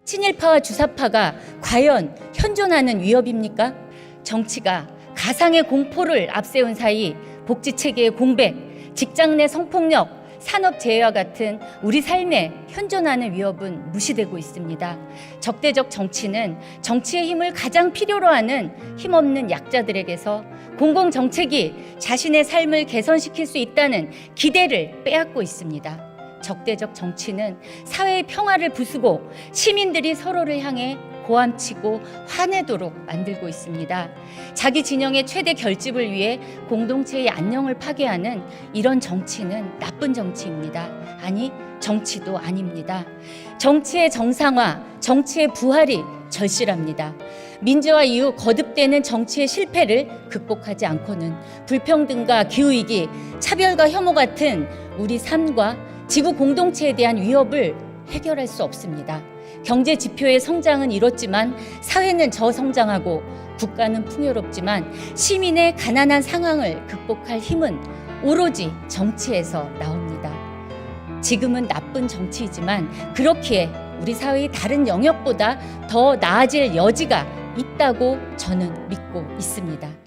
친일파와 주사파가 과연 현존하는 위협입니까? 정치가 가상의 공포를 앞세운 사이 복지체계의 공백, 직장 내 성폭력, 산업재해와 같은 우리 삶에 현존하는 위협은 무시되고 있습니다. 적대적 정치는 정치의 힘을 가장 필요로 하는 힘없는 약자들에게서 공공정책이 자신의 삶을 개선시킬 수 있다는 기대를 빼앗고 있습니다. 적대적 정치는 사회의 평화를 부수고 시민들이 서로를 향해 고함치고 화내도록 만들고 있습니다. 자기 진영의 최대 결집을 위해 공동체의 안녕을 파괴하는 이런 정치는 나쁜 정치입니다. 아니, 정치도 아닙니다. 정치의 정상화, 정치의 부활이 절실합니다. 민주화 이후 거듭되는 정치의 실패를 극복하지 않고는 불평등과 기후위기, 차별과 혐오 같은 우리 삶과 지구 공동체에 대한 위협을 해결할 수 없습니다. 경제 지표의 성장은 이렇지만 사회는 저성장하고 국가는 풍요롭지만 시민의 가난한 상황을 극복할 힘은 오로지 정치에서 나옵니다. 지금은 나쁜 정치이지만 그렇기에 우리 사회의 다른 영역보다 더 나아질 여지가 있다고 저는 믿고 있습니다.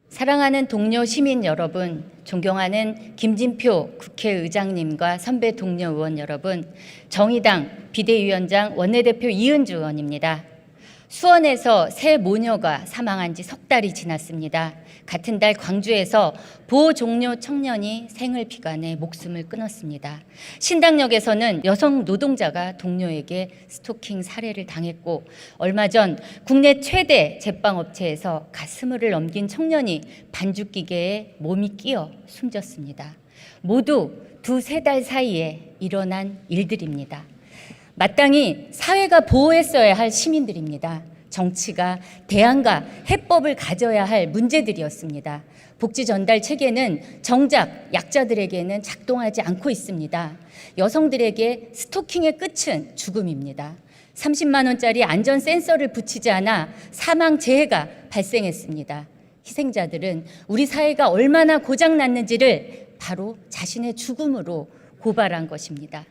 사랑하는 동료 시민 여러분, 존경하는 김진표 국회의장님과 선배 동료 의원 여러분, 정의당 비대위원장 원내대표 이은주 의원입니다. 수원에서 새 모녀가 사망한 지 석 달이 지났습니다. 같은 달 광주에서 보호 종료 청년이 생을비관에 목숨을 끊었습니다. 신당역에서는 여성 노동자가 동료에게 스토킹 살해를 당했고, 얼마 전 국내 최대 제빵업체에서 가스물을 넘긴 청년이 반죽기계에 몸이 끼어 숨졌습니다. 모두 두세 달 사이에 일어난 일들입니다. 마땅히 사회가 보호했어야 할 시민들입니다. 정치가 대안과 해법을 가져야 할 문제들이었습니다. 복지 전달 체계는 정작 약자들에게는 작동하지 않고 있습니다. 여성들에게 스토킹의 끝은 죽음입니다. 30만 원짜리 안전 센서를 붙이지 않아 사망 재해가 발생했습니다. 희생자들은 우리 사회가 얼마나 고장났는지를 바로 자신의 죽음으로 고발한 것입니다.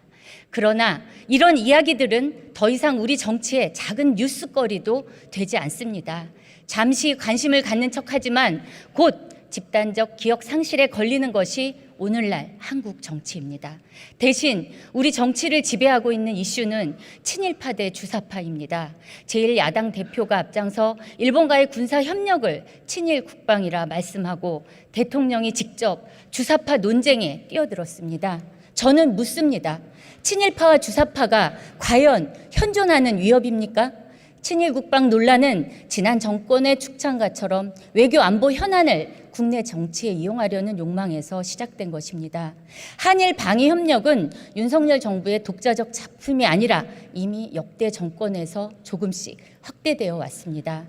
그러나 이런 이야기들은 더 이상 우리 정치의 작은 뉴스거리도 되지 않습니다. 잠시 관심을 갖는 척하지만 곧 집단적 기억 상실에 걸리는 것이 오늘날 한국 정치입니다. 대신 우리 정치를 지배하고 있는 이슈는 친일파 대 주사파입니다. 제1야당 대표가 앞장서 일본과의 군사 협력을 친일 국방이라 말씀하고 대통령이 직접 주사파 논쟁에 뛰어들었습니다. 저는 묻습니다. 친일파와 주사파가 과연 현존하는 위협입니까? 친일 국방 논란은 지난 정권의 축창가처럼 외교 안보 현안을 국내 정치에 이용하려는 욕망에서 시작된 것입니다. 한일 방위 협력은 윤석열 정부의 독자적 작품이 아니라 이미 역대 정권에서 조금씩 확대되어 왔습니다.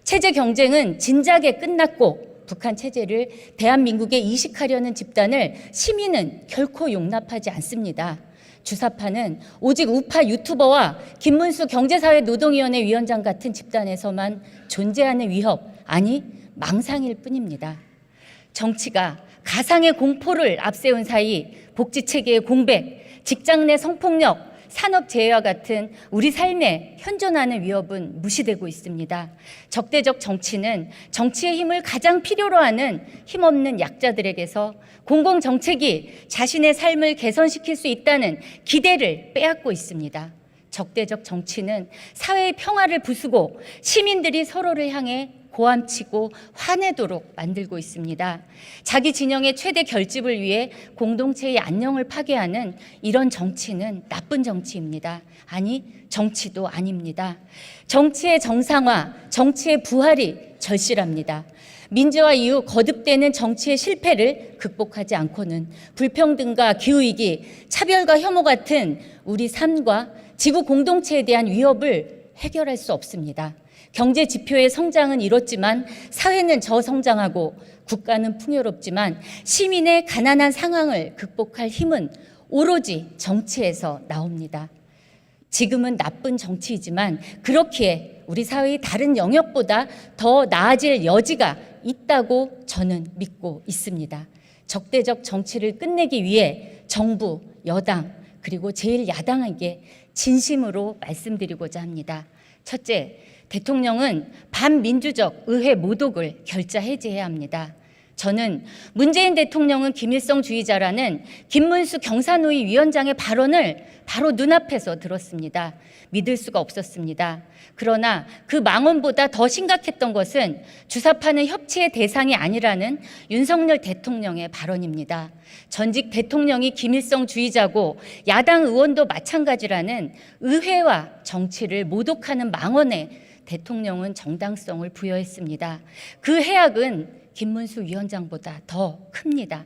체제 경쟁은 진작에 끝났고 북한 체제를 대한민국에 이식하려는 집단을 시민은 결코 용납하지 않습니다. 주사파는 오직 우파 유튜버와 김문수 경제사회노동위원회 위원장 같은 집단에서만 존재하는 위협, 아니 망상일 뿐입니다. 정치가 가상의 공포를 앞세운 사이 복지체계의 공백, 직장 내 성폭력, 산업재해와 같은 우리 삶에 현존하는 위협은 무시되고 있습니다. 적대적 정치는 정치의 힘을 가장 필요로 하는 힘없는 약자들에게서 공공정책이 자신의 삶을 개선시킬 수 있다는 기대를 빼앗고 있습니다. 적대적 정치는 사회의 평화를 부수고 시민들이 서로를 향해 고함치고 화내도록 만들고 있습니다. 자기 진영의 최대 결집을 위해 공동체의 안녕을 파괴하는 이런 정치는 나쁜 정치입니다. 아니, 정치도 아닙니다. 정치의 정상화, 정치의 부활이 절실합니다. 민주화 이후 거듭되는 정치의 실패를 극복하지 않고는 불평등과 기후위기, 차별과 혐오 같은 우리 삶과 지구 공동체에 대한 위협을 해결할 수 없습니다. 경제 지표의 성장은 이렇지만 사회는 저성장하고 국가는 풍요롭지만 시민의 가난한 상황을 극복할 힘은 오로지 정치에서 나옵니다. 지금은 나쁜 정치이지만 그렇기에 우리 사회의 다른 영역보다 더 나아질 여지가 있다고 저는 믿고 있습니다. 적대적 정치를 끝내기 위해 정부, 여당, 그리고 제1야당에게 진심으로 말씀드리고자 합니다. 첫째, 대통령은 반민주적 의회 모독을 결자 해제해야 합니다. 저는 문재인 대통령은 김일성주의자라는 김문수 경사노위 위원장의 발언을 바로 눈앞에서 들었습니다. 믿을 수가 없었습니다. 그러나 그 망언보다 더 심각했던 것은 주사파는 협치의 대상이 아니라는 윤석열 대통령의 발언입니다. 전직 대통령이 김일성주의자고 야당 의원도 마찬가지라는 의회와 정치를 모독하는 망언에 대통령은 정당성을 부여했습니다. 그 해악은 김문수 위원장보다 더 큽니다.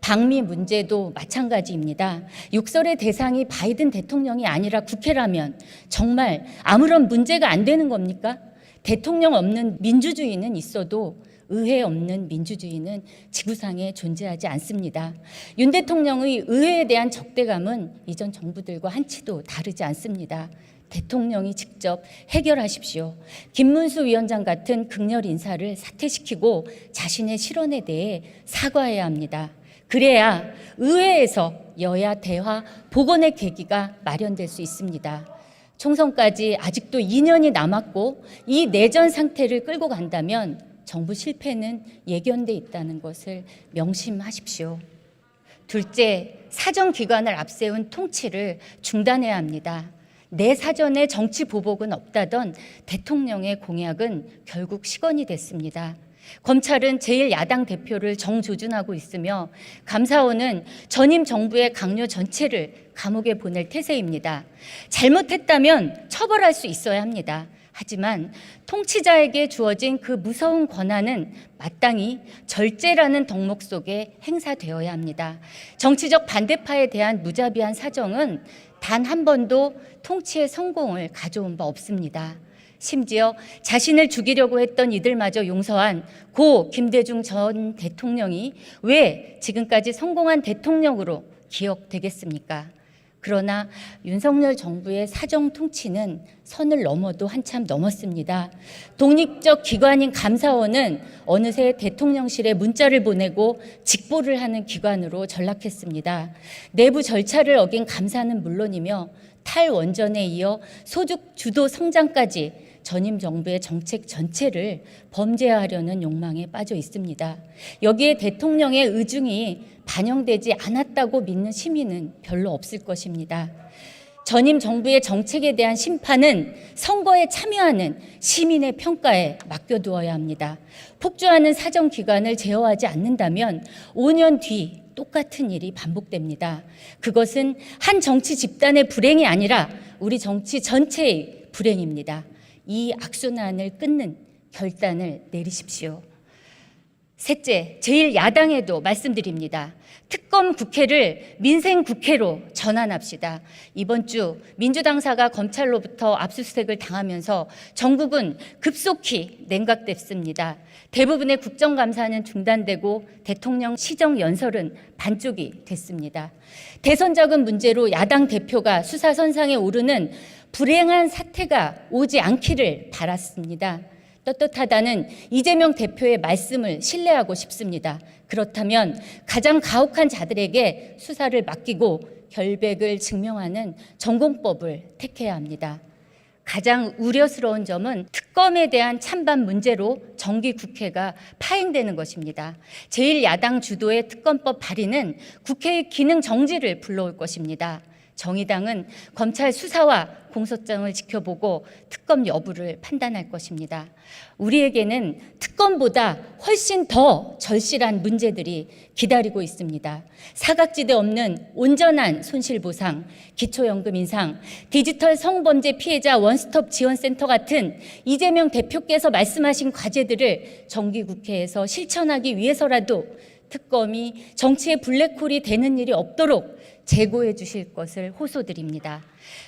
방미 문제도 마찬가지입니다. 욕설의 대상이 바이든 대통령이 아니라 국회라면 정말 아무런 문제가 안 되는 겁니까? 대통령 없는 민주주의는 있어도 의회 없는 민주주의는 지구상에 존재하지 않습니다. 윤 대통령의 의회에 대한 적대감은 이전 정부들과 한치도 다르지 않습니다. 대통령이 직접 해결하십시오. 김문수 위원장 같은 극렬 인사를 사퇴시키고 자신의 실언에 대해 사과해야 합니다. 그래야 의회에서 여야 대화 복원의 계기가 마련될 수 있습니다. 총선까지 아직도 2년이 남았고 이 내전 상태를 끌고 간다면 정부 실패는 예견돼 있다는 것을 명심하십시오. 둘째, 사정기관을 앞세운 통치를 중단해야 합니다. 내 사전에 정치 보복은 없다던 대통령의 공약은 결국 시건이 됐습니다. 검찰은 제1야당 대표를 정조준하고 있으며 감사원은 전임 정부의 강요 전체를 감옥에 보낼 태세입니다. 잘못했다면 처벌할 수 있어야 합니다. 하지만 통치자에게 주어진 그 무서운 권한은 마땅히 절제라는 덕목 속에 행사되어야 합니다. 정치적 반대파에 대한 무자비한 사정은 단 한 번도 통치의 성공을 가져온 바 없습니다. 심지어 자신을 죽이려고 했던 이들마저 용서한 고 김대중 전 대통령이 왜 지금까지 성공한 대통령으로 기억되겠습니까? 그러나 윤석열 정부의 사정 통치는 선을 넘어도 한참 넘었습니다. 독립적 기관인 감사원은 어느새 대통령실에 문자를 보내고 직보를 하는 기관으로 전락했습니다. 내부 절차를 어긴 감사는 물론이며 탈원전에 이어 소득 주도 성장까지 전임 정부의 정책 전체를 범죄화하려는 욕망에 빠져 있습니다. 여기에 대통령의 의중이 반영되지 않았다고 믿는 시민은 별로 없을 것입니다. 전임 정부의 정책에 대한 심판은 선거에 참여하는 시민의 평가에 맡겨두어야 합니다. 폭주하는 사정기관을 제어하지 않는다면 5년 뒤 똑같은 일이 반복됩니다. 그것은 한 정치 집단의 불행이 아니라 우리 정치 전체의 불행입니다. 이 악순환을 끊는 결단을 내리십시오. 셋째, 제1야당에도 말씀드립니다. 특검 국회를 민생 국회로 전환합시다. 이번 주 민주당사가 검찰로부터 압수수색을 당하면서 전국은 급속히 냉각됐습니다. 대부분의 국정감사는 중단되고 대통령 시정연설은 반쪽이 됐습니다. 대선 자금 문제로 야당 대표가 수사선상에 오르는 불행한 사태가 오지 않기를 바랐습니다. 떳떳하다는 이재명 대표의 말씀을 신뢰하고 싶습니다. 그렇다면 가장 가혹한 자들에게 수사를 맡기고 결백을 증명하는 전공법을 택해야 합니다. 가장 우려스러운 점은 특검에 대한 찬반 문제로 정기국회가 파행되는 것입니다. 제1야당 주도의 특검법 발의는 국회의 기능 정지를 불러올 것입니다. 정의당은 검찰 수사와 공소장을 지켜보고 특검 여부를 판단할 것입니다. 우리에게는 특검보다 훨씬 더 절실한 문제들이 기다리고 있습니다. 사각지대 없는 온전한 손실보상, 기초연금 인상, 디지털 성범죄 피해자 원스톱 지원센터 같은 이재명 대표께서 말씀하신 과제들을 정기국회에서 실천하기 위해서라도 특검이 정치의 블랙홀이 되는 일이 없도록 제고해 주실 것을 호소드립니다.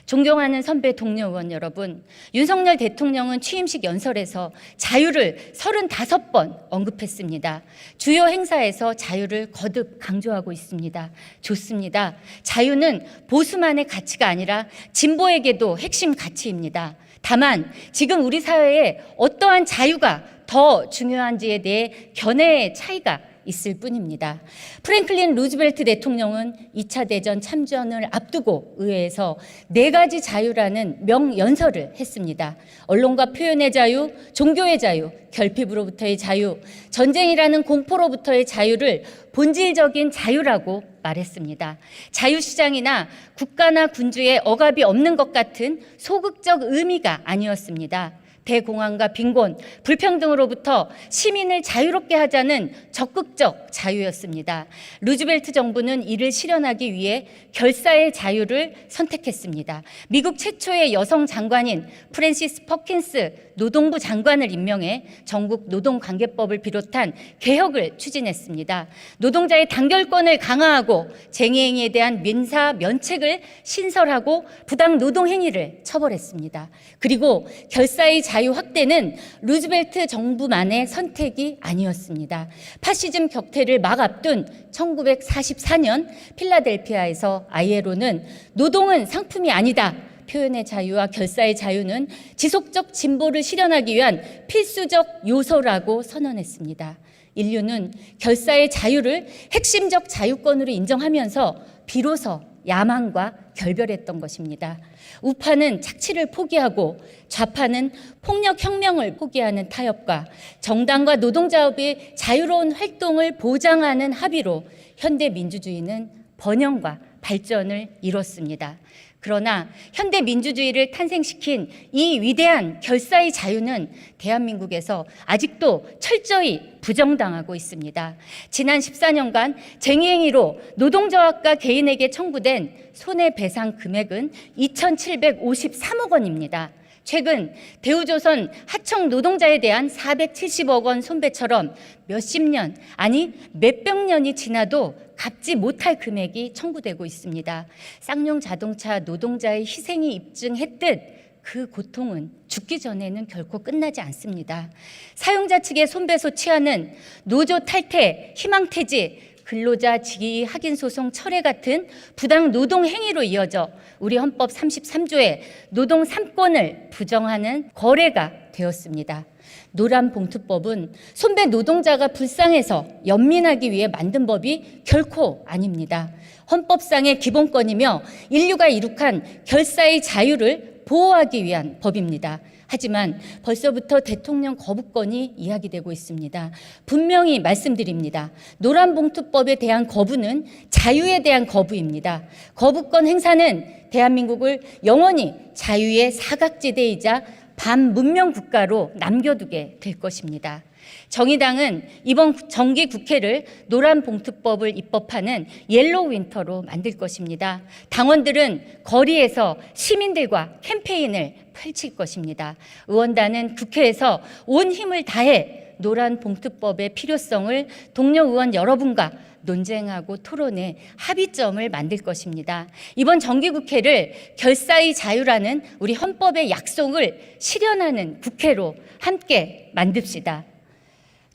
존경하는 선배 동료 의원 여러분, 윤석열 대통령은 취임식 연설에서 자유를 35번 언급했습니다. 주요 행사에서 자유를 거듭 강조하고 있습니다. 좋습니다. 자유는 보수만의 가치가 아니라 진보에게도 핵심 가치입니다. 다만 지금 우리 사회에 어떠한 자유가 더 중요한지에 대해 견해의 차이가 있을 뿐입니다. 프랭클린 루즈벨트 대통령은 2차 대전 참전을 앞두고 의회에서 4가지 자유라는 명연설을 했습니다. 언론과 표현의 자유, 종교의 자유, 결핍으로부터의 자유, 전쟁이라는 공포로부터의 자유를 본질적인 자유라고 말했습니다. 자유시장이나 국가나 군주의 억압이 없는 것 같은 소극적 의미가 아니었습니다. 대공황과 빈곤, 불평등으로부터 시민을 자유롭게 하자는 적극적 자유였습니다. 루즈벨트 정부는 이를 실현하기 위해 결사의 자유를 선택했습니다. 미국 최초의 여성 장관인 프랜시스 퍼킨스 노동부 장관을 임명해 전국 노동관계법을 비롯한 개혁을 추진했습니다. 노동자의 단결권을 강화하고 쟁의행위에 대한 민사 면책을 신설하고 부당 노동행위를 처벌했습니다. 그리고 결사의 자유 확대는 루즈벨트 정부만의 선택이 아니었습니다. 파시즘 격퇴를 막 앞둔 1944년 필라델피아에서 ILO는 노동은 상품이 아니다. 표현의 자유와 결사의 자유는 지속적 진보를 실현하기 위한 필수적 요소라고 선언했습니다. 인류는 결사의 자유를 핵심적 자유권으로 인정하면서 비로소 야망과 결별했던 것입니다. 우파는 착취를 포기하고 좌파는 폭력혁명을 포기하는 타협과 정당과 노동자업의 자유로운 활동을 보장하는 합의로 현대민주주의는 번영과 발전을 이뤘습니다. 그러나 현대민주주의를 탄생시킨 이 위대한 결사의 자유는 대한민국에서 아직도 철저히 부정당하고 있습니다. 지난 14년간 쟁의행위로 노동조합과 개인에게 청구된 손해배상 금액은 2,753억 원입니다. 최근 대우조선 하청 노동자에 대한 470억 원 손배처럼 몇십 년, 아니 몇백 년이 지나도 갚지 못할 금액이 청구되고 있습니다. 쌍용 자동차 노동자의 희생이 입증했듯 그 고통은 죽기 전에는 결코 끝나지 않습니다. 사용자 측의 손배소 취하는 노조 탈퇴, 희망퇴직, 근로자 직위 확인 소송 철회 같은 부당 노동 행위로 이어져 우리 헌법 33조의 노동 3권을 부정하는 거래가 되었습니다. 노란봉투법은 손배 노동자가 불쌍해서 연민하기 위해 만든 법이 결코 아닙니다. 헌법상의 기본권이며 인류가 이룩한 결사의 자유를 보호하기 위한 법입니다. 하지만 벌써부터 대통령 거부권이 이야기되고 있습니다. 분명히 말씀드립니다. 노란봉투법에 대한 거부는 자유에 대한 거부입니다. 거부권 행사는 대한민국을 영원히 자유의 사각지대이자 반문명 국가로 남겨두게 될 것입니다. 정의당은 이번 정기국회를 노란봉투법을 입법하는 옐로우 윈터로 만들 것입니다. 당원들은 거리에서 시민들과 캠페인을 펼칠 것입니다. 의원단은 국회에서 온 힘을 다해 노란봉투법의 필요성을 동료 의원 여러분과 논쟁하고 토론해 합의점을 만들 것입니다. 이번 정기국회를 결사의 자유라는 우리 헌법의 약속을 실현하는 국회로 함께 만듭시다.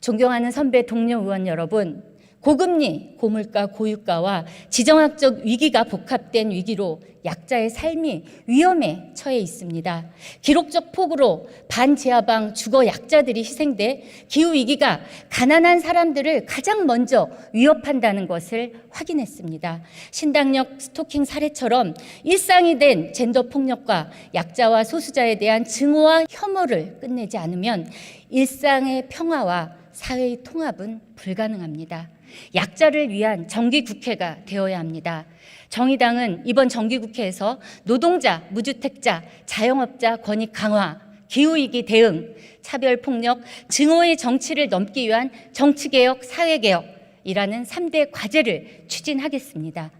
존경하는 선배 동료 의원 여러분, 고금리, 고물가, 고유가와 지정학적 위기가 복합된 위기로 약자의 삶이 위험에 처해 있습니다. 기록적 폭우로 반지하방 주거 약자들이 희생돼 기후위기가 가난한 사람들을 가장 먼저 위협한다는 것을 확인했습니다. 신당역 스토킹 사례처럼 일상이 된 젠더 폭력과 약자와 소수자에 대한 증오와 혐오를 끝내지 않으면 일상의 평화와 사회의 통합은 불가능합니다. 약자를 위한 정기국회가 되어야 합니다. 정의당은 이번 정기국회에서 노동자, 무주택자, 자영업자 권익 강화, 기후위기 대응, 차별폭력, 증오의 정치를 넘기 위한 정치개혁, 사회개혁이라는 3대 과제를 추진하겠습니다.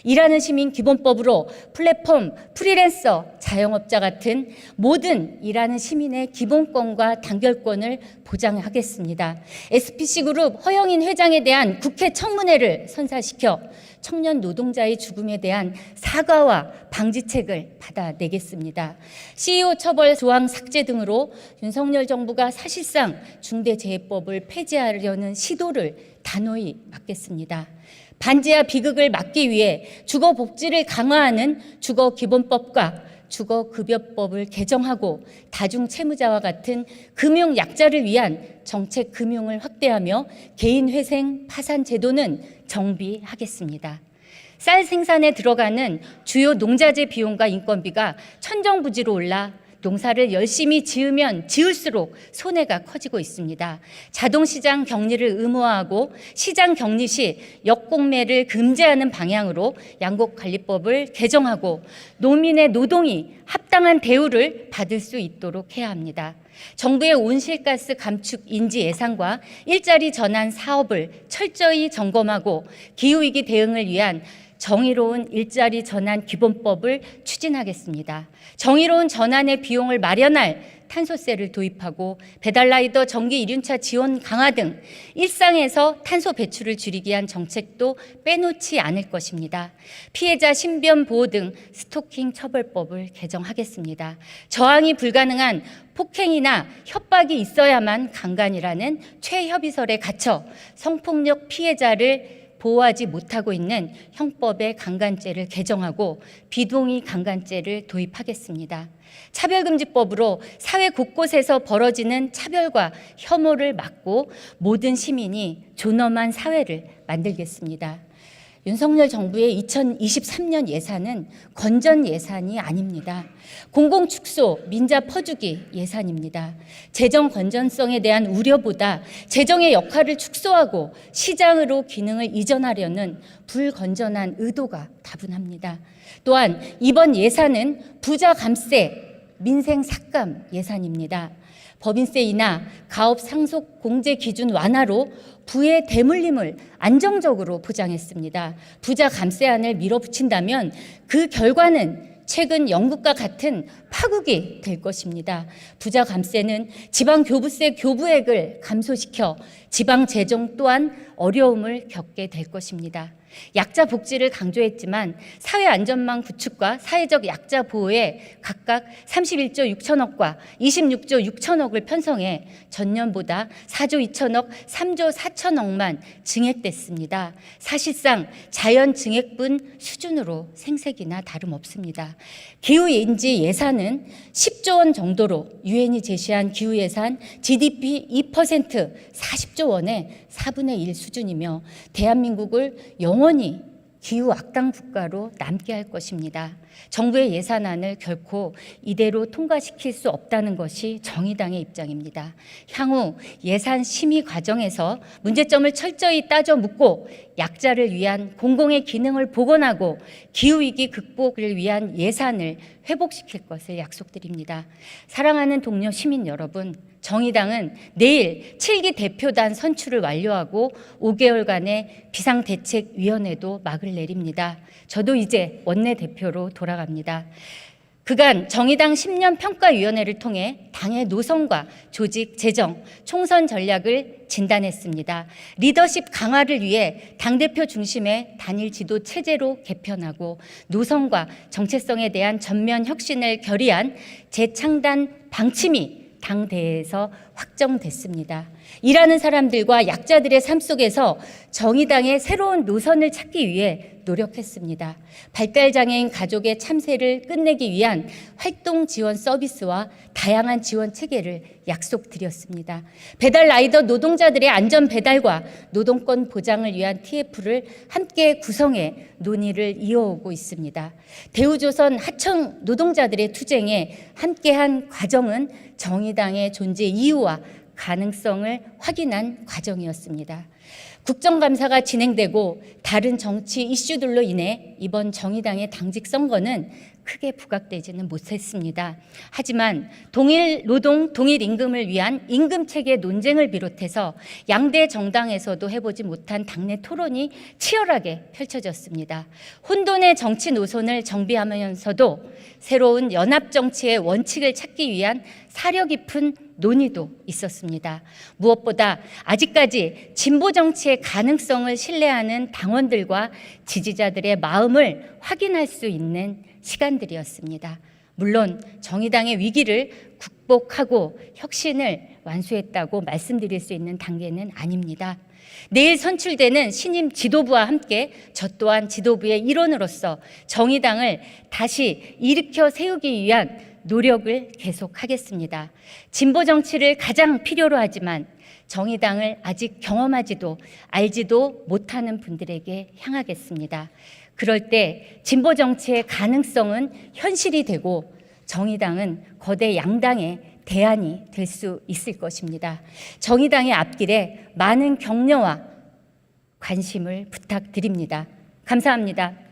일하는 시민 기본법으로 플랫폼, 프리랜서, 자영업자 같은 모든 일하는 시민의 기본권과 단결권을 보장하겠습니다. SPC그룹 허영인 회장에 대한 국회 청문회를 선사시켜 청년 노동자의 죽음에 대한 사과와 방지책을 받아내겠습니다. CEO 처벌 조항 삭제 등으로 윤석열 정부가 사실상 중대재해법을 폐지하려는 시도를 단호히 막겠습니다. 반지하 비극을 막기 위해 주거복지를 강화하는 주거기본법과 주거급여법을 개정하고 다중채무자와 같은 금융약자를 위한 정책 금융을 확대하며 개인회생 파산 제도는 정비하겠습니다. 쌀 생산에 들어가는 주요 농자재 비용과 인건비가 천정부지로 올라 농사를 열심히 지으면 지을수록 손해가 커지고 있습니다. 자동시장 격리를 의무화하고 시장 격리 시 역공매를 금지하는 방향으로 양곡관리법을 개정하고 농민의 노동이 합당한 대우를 받을 수 있도록 해야 합니다. 정부의 온실가스 감축 인지 예산과 일자리 전환 사업을 철저히 점검하고 기후위기 대응을 위한 정의로운 일자리 전환 기본법을 추진하겠습니다. 정의로운 전환의 비용을 마련할 탄소세를 도입하고 배달라이더 전기 이륜차 지원 강화 등 일상에서 탄소 배출을 줄이기 위한 정책도 빼놓지 않을 것입니다. 피해자 신변 보호 등 스토킹 처벌법을 개정하겠습니다. 저항이 불가능한 폭행이나 협박이 있어야만 강간이라는 최협의설에 갇혀 성폭력 피해자를 보호하지 못하고 있는 형법의 강간죄를 개정하고 비동의 강간죄를 도입하겠습니다. 차별금지법으로 사회 곳곳에서 벌어지는 차별과 혐오를 막고 모든 시민이 존엄한 사회를 만들겠습니다. 윤석열 정부의 2023년 예산은 건전 예산이 아닙니다. 공공축소, 민자 퍼주기 예산입니다. 재정 건전성에 대한 우려보다 재정의 역할을 축소하고 시장으로 기능을 이전하려는 불건전한 의도가 다분합니다. 또한 이번 예산은 부자 감세, 민생 삭감 예산입니다. 법인세 인하, 가업 상속 공제 기준 완화로 부의 대물림을 안정적으로 보장했습니다. 부자 감세안을 밀어붙인다면 그 결과는 최근 영국과 같은 파국이 될 것입니다. 부자 감세는 지방 교부세 교부액을 감소시켜 지방 재정 또한 어려움을 겪게 될 것입니다. 약자 복지를 강조했지만 사회 안전망 구축과 사회적 약자 보호에 각각 31조 6천억과 26조 6천억을 편성해 전년보다 4조 2천억, 3조 4천억만 증액됐습니다. 사실상 자연 증액분 수준으로 생색이나 다름없습니다. 기후인지 예산은 10조 원 정도로 유엔이 제시한 기후예산 GDP 2% 40조 원의 4분의 1 수준이며 대한민국을 영원히 기후 악당 국가로 남게 할 것입니다. 정부의 예산안을 결코 이대로 통과시킬 수 없다는 것이 정의당의 입장입니다. 향후 예산 심의 과정에서 문제점을 철저히 따져 묻고 약자를 위한 공공의 기능을 복원하고 기후위기 극복을 위한 예산을 회복시킬 것을 약속드립니다. 사랑하는 동료 시민 여러분, 정의당은 내일 7기 대표단 선출을 완료하고 5개월간의 비상대책위원회도 막을 내립니다. 저도 이제 원내대표로 돌아갑니다. 그간 정의당 10년 평가위원회를 통해 당의 노선과 조직, 재정, 총선 전략을 진단했습니다. 리더십 강화를 위해 당대표 중심의 단일 지도 체제로 개편하고 노선과 정체성에 대한 전면 혁신을 결의한 재창단 방침이 당대에서 확정됐습니다. 일하는 사람들과 약자들의 삶 속에서 정의당의 새로운 노선을 찾기 위해 노력했습니다. 발달장애인 가족의 참세를 끝내기 위한 활동 지원 서비스와 다양한 지원 체계를 약속드렸습니다. 배달 라이더 노동자들의 안전 배달과 노동권 보장을 위한 TF를 함께 구성해 논의를 이어오고 있습니다. 대우조선 하청 노동자들의 투쟁에 함께한 과정은 정의당의 존재 이유와 가능성을 확인한 과정이었습니다. 국정감사가 진행되고 다른 정치 이슈들로 인해 이번 정의당의 당직 선거는 크게 부각되지는 못했습니다. 하지만 동일 노동, 동일 임금을 위한 임금체계 논쟁을 비롯해서 양대 정당에서도 해보지 못한 당내 토론이 치열하게 펼쳐졌습니다. 혼돈의 정치 노선을 정비하면서도 새로운 연합정치의 원칙을 찾기 위한 사려 깊은 논의도 있었습니다. 무엇보다 아직까지 진보 정치의 가능성을 신뢰하는 당원들과 지지자들의 마음을 확인할 수 있는 시간들이었습니다. 물론 정의당의 위기를 극복하고 혁신을 완수했다고 말씀드릴 수 있는 단계는 아닙니다. 내일 선출되는 신임 지도부와 함께 저 또한 지도부의 일원으로서 정의당을 다시 일으켜 세우기 위한 노력을 계속하겠습니다. 진보 정치를 가장 필요로 하지만 정의당을 아직 경험하지도 알지도 못하는 분들에게 향하겠습니다. 그럴 때 진보 정치의 가능성은 현실이 되고 정의당은 거대 양당의 대안이 될 수 있을 것입니다. 정의당의 앞길에 많은 격려와 관심을 부탁드립니다. 감사합니다.